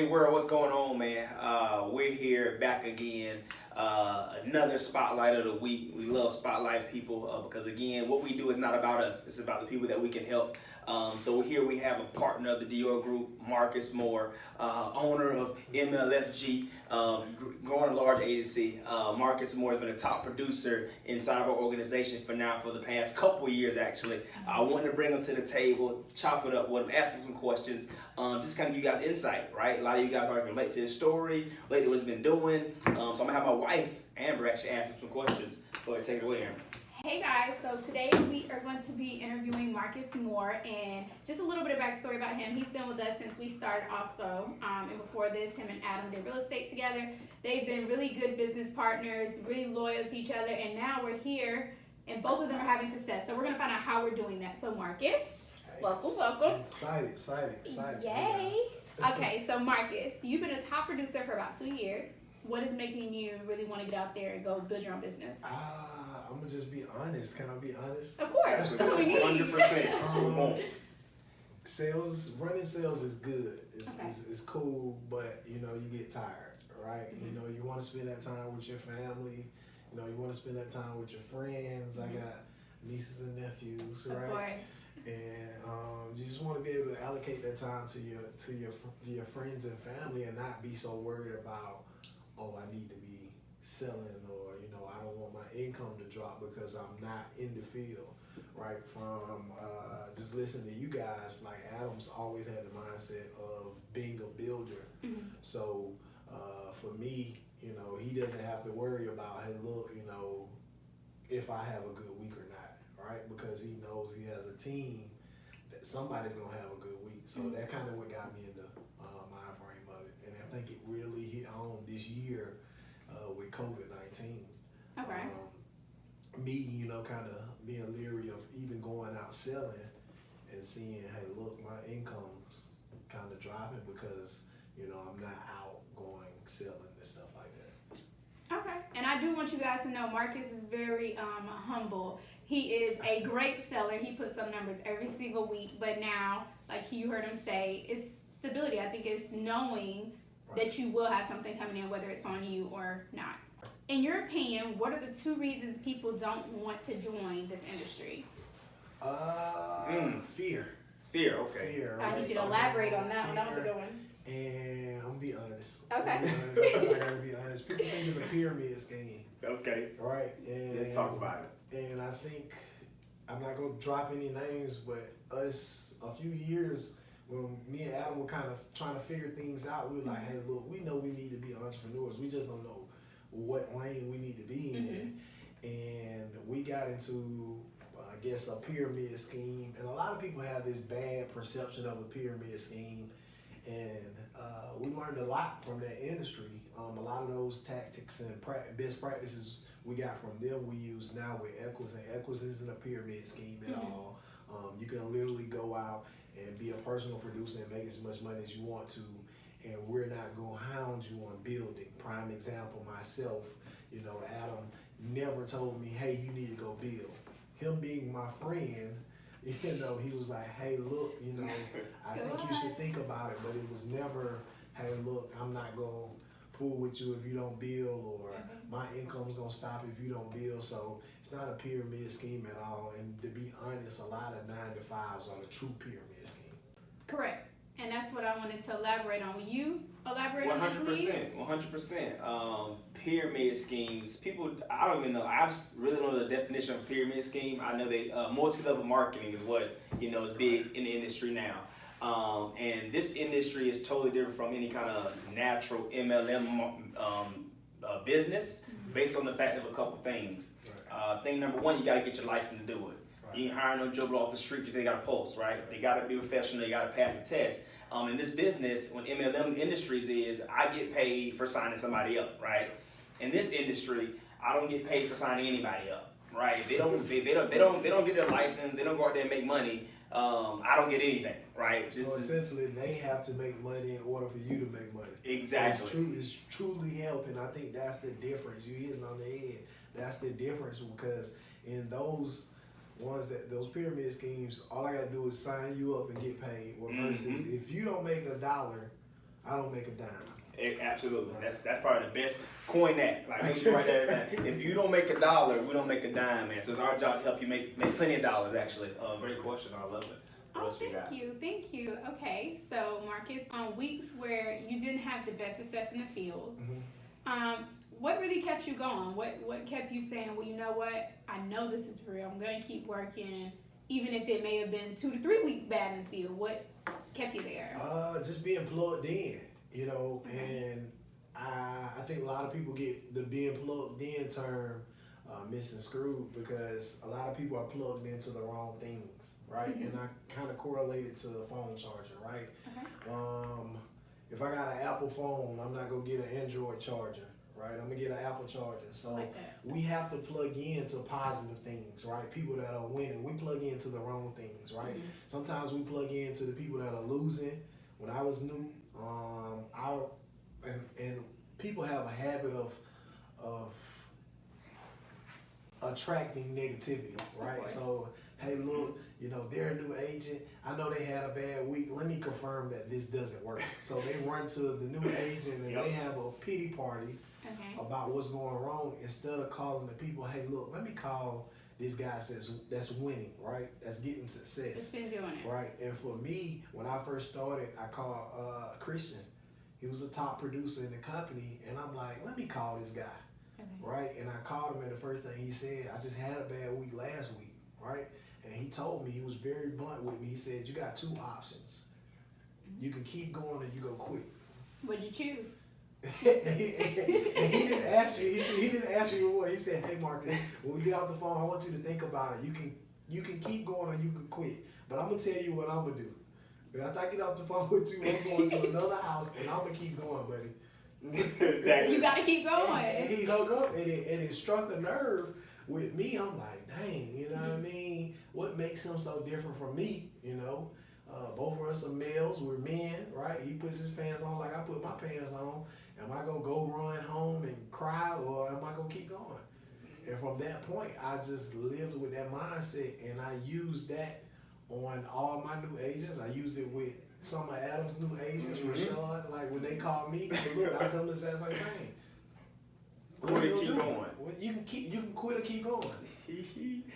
Hey world, what's going on, man? We're here back again. Another spotlight of the week. We love spotlight people because again, what we do is not about us. It's about the people that we can help. So here we have a partner of the Dior Group, Marcus Moore, owner of MLFG, growing a large agency. Marcus Moore has been a top producer inside of our organization for the past couple of years actually. I wanted to bring him to the table, chop it up with him, ask him some questions, just kind of give you guys insight, right? A lot of you guys are relate to his story, relate to what he's been doing. So I'm gonna have my wife, Amber, actually ask him some questions. Go ahead, take it away, Amber. Hey guys, so today we are going to be interviewing Marcus Moore, and just a little bit of backstory about him. He's been with us since we started also, and before this, him and Adam did real estate together. They've been really good business partners, really loyal to each other, and now we're here, and both of them are having success. So we're going to find out how we're doing that. So Marcus, welcome. Excited. Yay. Okay, so Marcus, you've been a top producer for about 2 years. What is making you really want to get out there and go build your own business? I'm gonna just be honest. Can I be honest? Of course, that's what we need. 100%. That's what we want. Running sales is good. Okay. It's cool, but you get tired, right? Mm-hmm. You want to spend that time with your family. You want to spend that time with your friends. Mm-hmm. I got nieces and nephews, right? Of course. And you just want to be able to allocate that time to your friends and family, and not be so worried about, oh, I need to be selling, or I don't want my income to drop because I'm not in the field, right? From just listening to you guys, like Adam's always had the mindset of being a builder. Mm-hmm. So for me, he doesn't have to worry about, hey, look, if I have a good week or not, right? Because he knows he has a team that somebody's gonna have a good week. So Mm-hmm. that kind of what got me into my frame of it, and I think it really hit home this year with COVID-19. Okay. Me, kind of being leery of even going out selling and seeing, hey, look, my income's kind of dropping because, I'm not out going selling and stuff like that. Okay. And I do want you guys to know Marcus is very humble. He is a great seller. He puts up numbers every single week. But now, like you heard him say, it's stability. I think it's knowing that you will have something coming in, whether it's on you or not. In your opinion, what are the 2 reasons people don't want to join this industry? Fear. Fear, okay. Fear. I need you to elaborate on that one. That was a good one. And I'm gonna be honest. Okay. I gotta be honest. People think it's a pyramid scheme. Okay. Right. And Let's talk about it. And I think, I'm not gonna drop any names, but us a few years when me and Adam were kind of trying to figure things out, we were like, hey, look, we know we need to be entrepreneurs. We just don't know what lane we need to be in. And we got into, I guess, a pyramid scheme. And a lot of people have this bad perception of a pyramid scheme. And we learned a lot from that industry. A lot of those tactics and best practices we got from them we use now with Equus. And Equus isn't a pyramid scheme at all. You can literally go out and be a personal producer and make as much money as you want to, and we're not going to hound you on building. Prime example, myself, Adam never told me, hey, you need to go build. Him being my friend, he was like, hey, look, I think you should think about it, but it was never, hey, look, I'm not going to fool with you if you don't build, or my income's going to stop if you don't build. So it's not a pyramid scheme at all. And to be honest, a lot of 9-to-5s are the true pyramid scheme. Correct. And that's what I wanted to elaborate on. Will you elaborate on that, please? 100%. Pyramid schemes. People, I don't even know. I just really don't know the definition of pyramid scheme. I know they multi-level marketing is what is big in the industry now. And this industry is totally different from any kind of natural MLM business, based on the fact of a couple things. Thing number one, you got to get your license to do it. You ain't hiring no Joe off the street. They got a pulse, right? They got to be professional. They got to pass a test. In this business, when MLM Industries is, I get paid for signing somebody up, right? In this industry, I don't get paid for signing anybody up, right? They don't get their license. They don't go out there and make money. I don't get anything, right? So essentially, they have to make money in order for you to make money. Exactly. So it's truly helping. I think that's the difference. You hit it on the head. That's the difference, because in those pyramid schemes, all I gotta do is sign you up and get paid. Versus if you don't make $1, I don't make a dime. Absolutely. That's probably the best. Coin that. Like, make sure you write that down. If you don't make $1, we don't make a dime, man. So it's our job to help you make plenty of dollars, actually. Great question. I love it. What else we got? Thank you. Okay, so Marcus, on weeks where you didn't have the best success in the field, what really kept you going? What kept you saying, well, you know what? I know this is real. I'm going to keep working, even if it may have been 2 to 3 weeks bad in the field. What kept you there? Just being plugged in, you know, and I think a lot of people get the being plugged in term misconstrued because a lot of people are plugged into the wrong things, right? And I kind of correlate it to the phone charger, right? If I got an Apple phone, I'm not going to get an Android charger. Right, I'm gonna get an Apple charger. So we have to plug into positive things, right? People that are winning, we plug into the wrong things, right? Sometimes we plug into the people that are losing. When I was new, and people have a habit of attracting negativity, right? So hey, look, you know, they're a new agent. I know they had a bad week. Let me confirm that this doesn't work. So they run to the new agent and they have a pity party about what's going wrong instead of calling the people, hey, look, let me call this guy that's winning, right? That's getting success. It's been doing it. Right. And for me, when I first started, I called Christian. He was a top producer in the company, and I'm like, let me call this guy. Right? And I called him, and the first thing he said, I just had a bad week last week, right? And he told me, he was very blunt with me. He said, you got 2 options. You can keep going or you go quit. What'd you choose? and he didn't ask you. He didn't ask you what. He said, "Hey, Marcus, when we get off the phone, I want you to think about it. You can keep going or you can quit. But I'm gonna tell you what I'm gonna do. After I get off the phone with you, I'm going to another house and I'm gonna keep going, buddy." Exactly. You gotta keep going. And he hung up, and it struck a nerve with me. I'm like, dang, you know what I mean? What makes him so different from me? You know, both of us are males. We're men, right? He puts his pants on like I put my pants on. Am I gonna go run home and cry, or am I gonna keep going? And from that point, I just lived with that mindset, and I used that on all my new agents. I used it with some of Adam's new agents, Rashawn. Like when they call me, look, I tell them the same thing. Quit or keep going. You can quit or keep going.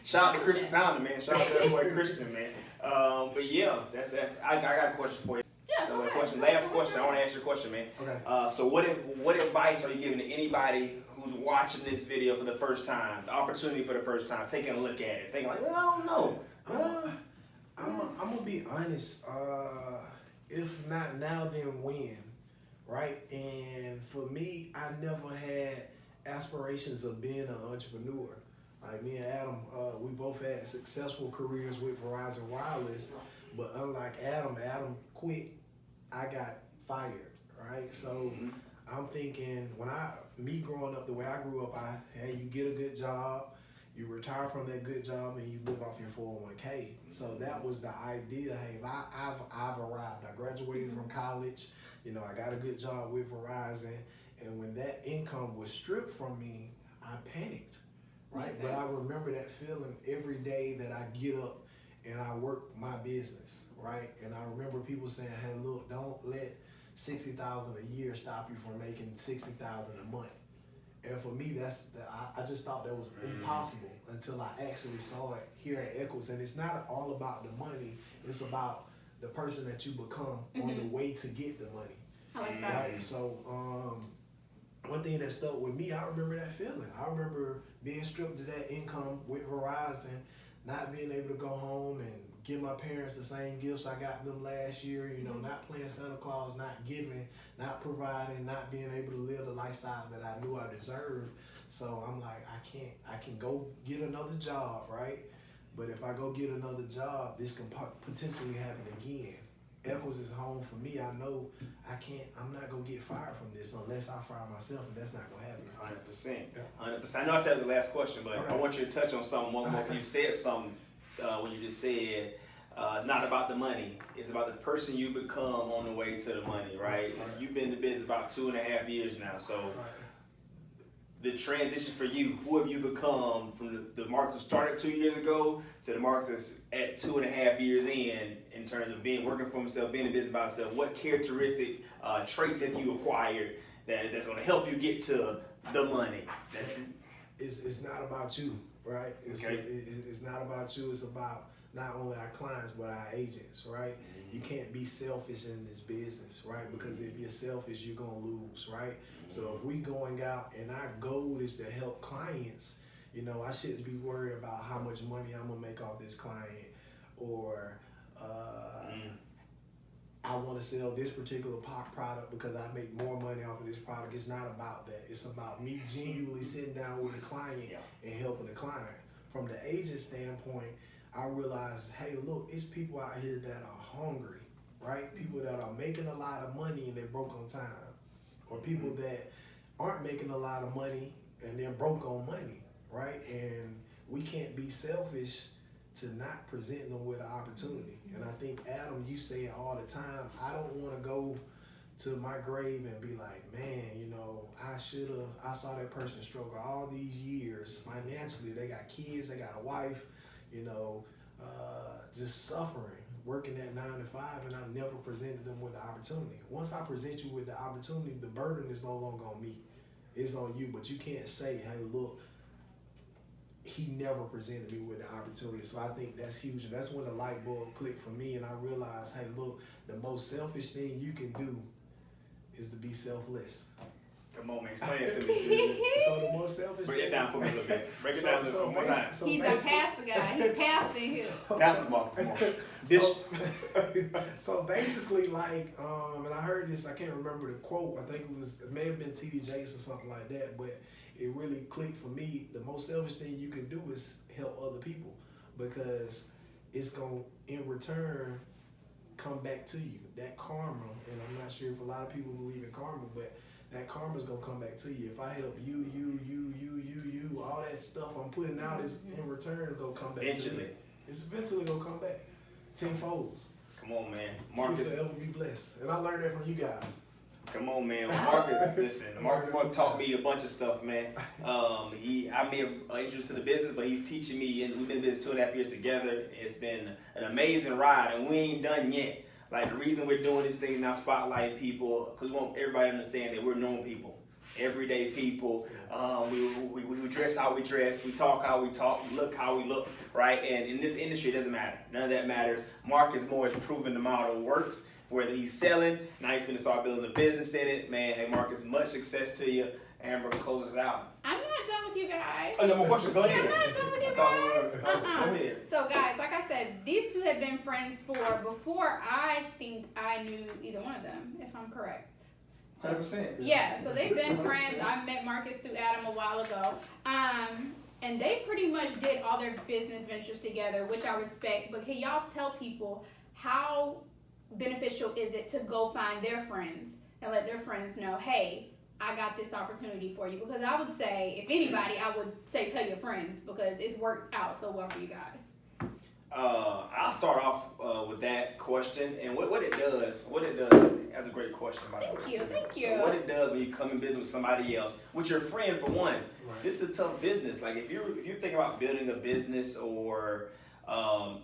Shout out to Christian Pounder, man. Shout out to that boy Christian, man. But yeah, that's. I got a question for you. Yeah, go ahead. Last question. I want to ask you a question, man. Okay. So what advice are you giving to anybody who's watching this video for the first time, the opportunity for the first time, taking a look at it, thinking like, I don't know. I'm gonna be honest. If not now, then when? Right? And for me, I never had aspirations of being an entrepreneur. Like me and Adam, we both had successful careers with Verizon Wireless, but unlike Adam quit, I got fired, right? So I'm thinking me growing up the way I grew up, you get a good job, you retire from that good job, and you live off your 401k. So that was the idea. Hey, I've arrived. I graduated from college. You know, I got a good job with Verizon, and when that income was stripped from me, I panicked, right? But I remember that feeling every day that I get up and I work my business, right? And I remember people saying, hey, look, don't let $60,000 a year stop you from making $60,000 a month. And for me, I just thought that was impossible until I actually saw it here at Equus. And it's not all about the money, it's about the person that you become on the way to get the money. I like that. Right? So one thing that stuck with me, I remember that feeling. I remember being stripped of that income with Verizon, not being able to go home and give my parents the same gifts I got them last year, you know, not playing Santa Claus, not giving, not providing, not being able to live the lifestyle that I knew I deserved. So I'm like, I can go get another job, right? But if I go get another job, this can potentially happen again. Equus is home for me. I know I'm not gonna get fired from this unless I fire myself, and that's not gonna happen. 100%. 100%. I know I said it was the last question, but I want you to touch on something one more. You said something when you just said, not about the money. It's about the person you become on the way to the money, right? You've been in the business about 2.5 years now, so the transition for you. Who have you become from the Marcus who started 2 years ago to the Marcus that's at 2.5 years in terms of working for himself, being in business by himself? What characteristic traits have you acquired that's going to help you get to the money? It's not about you, right? It's not about you. It's about not only our clients but our agents, right? You can't be selfish in this business, right? Because if you're selfish, you're gonna lose, right? So if we going out and our goal is to help clients, I shouldn't be worried about how much money I'm gonna make off this client, or I want to sell this particular product because I make more money off of this product. It's not about that. It's about me genuinely sitting down with a client and helping the client. From the agent standpoint, I realize, hey, look, it's people out here that are hungry, right? People that are making a lot of money and they're broke on time, or people that aren't making a lot of money and they're broke on money, right? And we can't be selfish to not present them with an opportunity. And I think, Adam, you say it all the time, I don't want to go to my grave and be like, man, I saw that person struggle all these years financially. They got kids, they got a wife, just suffering, working that 9 to 5, and I never presented them with the opportunity. Once I present you with the opportunity, the burden is no longer on me. It's on you, but you can't say, hey, look, he never presented me with the opportunity. So I think that's huge, and that's when the light bulb clicked for me, and I realized, hey, look, the most selfish thing you can do is to be selfless. Come on, man, explain it to me. So the most selfish Break it down for me a little bit. Break it down one more time. He's a pastor guy. He's pasting here. Pastor Mark, come on. So basically, like, and I heard this, I can't remember the quote. I think it may have been T.D. Jakes or something like that, but it really clicked for me. The most selfish thing you can do is help other people, because it's going to, in return, come back to you. That karma, and I'm not sure if a lot of people believe in karma, but that karma is going to come back to you. If I help you, all that stuff I'm putting out is in return is going to come back to me. It's eventually going to come back tenfold. Come on, man. Marcus, you forever be blessed. And I learned that from you guys. Come on, man. Marcus, listen. Marcus taught me a bunch of stuff, man. I may have introduced to the business, but he's teaching me, and we've been in business 2.5 years together. It's been an amazing ride, and we ain't done yet. Like, the reason we're doing this thing now, spotlighting people, because we want everybody to understand that we're normal people, everyday people. We dress how we dress, we talk how we talk, we look how we look, right? And in this industry, it doesn't matter. None of that matters. Marcus Moore has proven the model works. Whether he's selling, now he's going to start building a business in it. Man, hey, Marcus, much success to you. Amber, close us out. I'm not done with you guys. Oh, no more questions. Go ahead. I'm not done with you guys. Go ahead. So, guys, like I said, these two have been friends before I think I knew either one of them, if I'm correct. 100%. Yeah, so they've been friends. I met Marcus through Adam a while ago. And they pretty much did all their business ventures together, which I respect. But can y'all tell people how beneficial is it to go find their friends and let their friends know, hey, I got this opportunity for you? Because I would say, if anybody, I would say tell your friends, because it's worked out so well for you guys. I'll start off with that question, and what it does, that's a great question, by the way. Thank you. So what it does when you come in business with somebody else, with your friend for one, this is a tough business. Like, if you're thinking about building a business or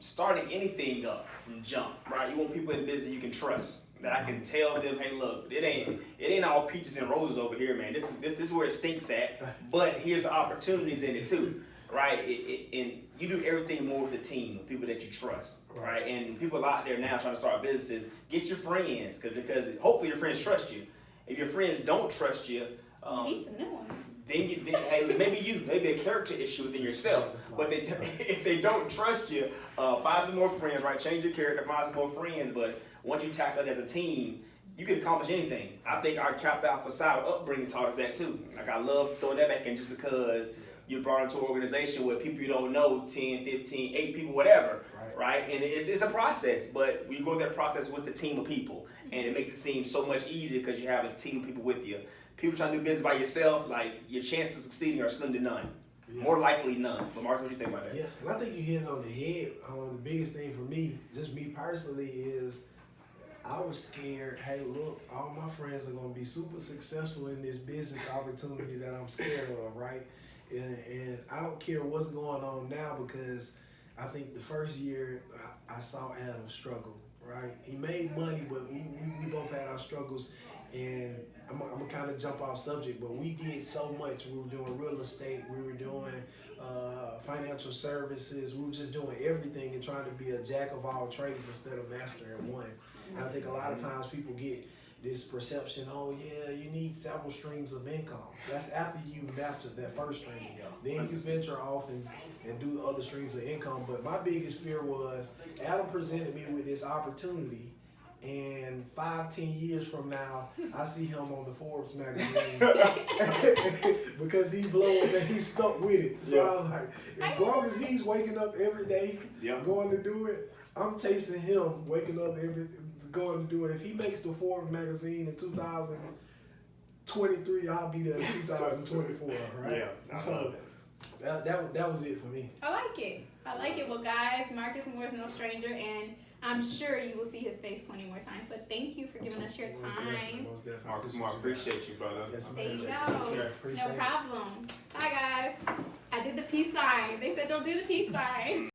starting anything up from jump, right? You want people in the business you can trust, that I can tell them, hey, look, it ain't all peaches and roses over here, man. This is where it stinks at, but here's the opportunities in it too, right? And you do everything more with the team, with people that you trust, right? And people out there now trying to start businesses, get your friends, because hopefully your friends trust you. If your friends don't trust you, you need some new ones. Then hey, maybe a character issue within yourself. But if they don't trust you, find some more friends, right? Change your character, find some more friends. But once you tackle it as a team, you can accomplish anything. I think our Kappa Alpha Psi upbringing taught us that too. Like, I love throwing that back in, just because you're brought into an organization with people you don't know, 10, 15, 8 people, whatever, right? And it's a process, but we go through that process with a team of people, and it makes it seem so much easier because you have a team of people with you. People trying to do business by yourself, like, your chances of succeeding are slim to none. Yeah. More likely none. But Marcus, what do you think about that? Yeah, and I think you hit it on the head. The biggest thing for me, just me personally, is I was scared. Hey, look, all my friends are gonna be super successful in this business opportunity that I'm scared of, right? And I don't care what's going on now because I think the first year I saw Adam struggle, right? He made money, but we both had our struggles. And I'm gonna kind of jump off subject, but we did so much. We were doing real estate, we were doing financial services, we were just doing everything and trying to be a jack of all trades instead of master in one. And I think a lot of times people get this perception, oh yeah, you need several streams of income. That's after you mastered that first stream. Then you venture off and do the other streams of income. But my biggest fear was Adam presented me with this opportunity, and 5-10 years from now, I see him on the Forbes magazine because he's blowing and he's stuck with it. So I'm like, as long as he's waking up every day, going to do it, I'm chasing him, waking up going to do it. If he makes the Forbes magazine in 2023, I'll be there in 2024, right? Yeah, so that was it for me. I like it. Well, guys, Marcus Moore is no stranger, and I'm sure you will see his face plenty more times. But thank you for giving us your time. Most definitely. Marcus Moore, appreciate you, brother. Yes, There you ma'am. go. No problem. Bye, guys. I did the peace sign. They said don't do the peace sign.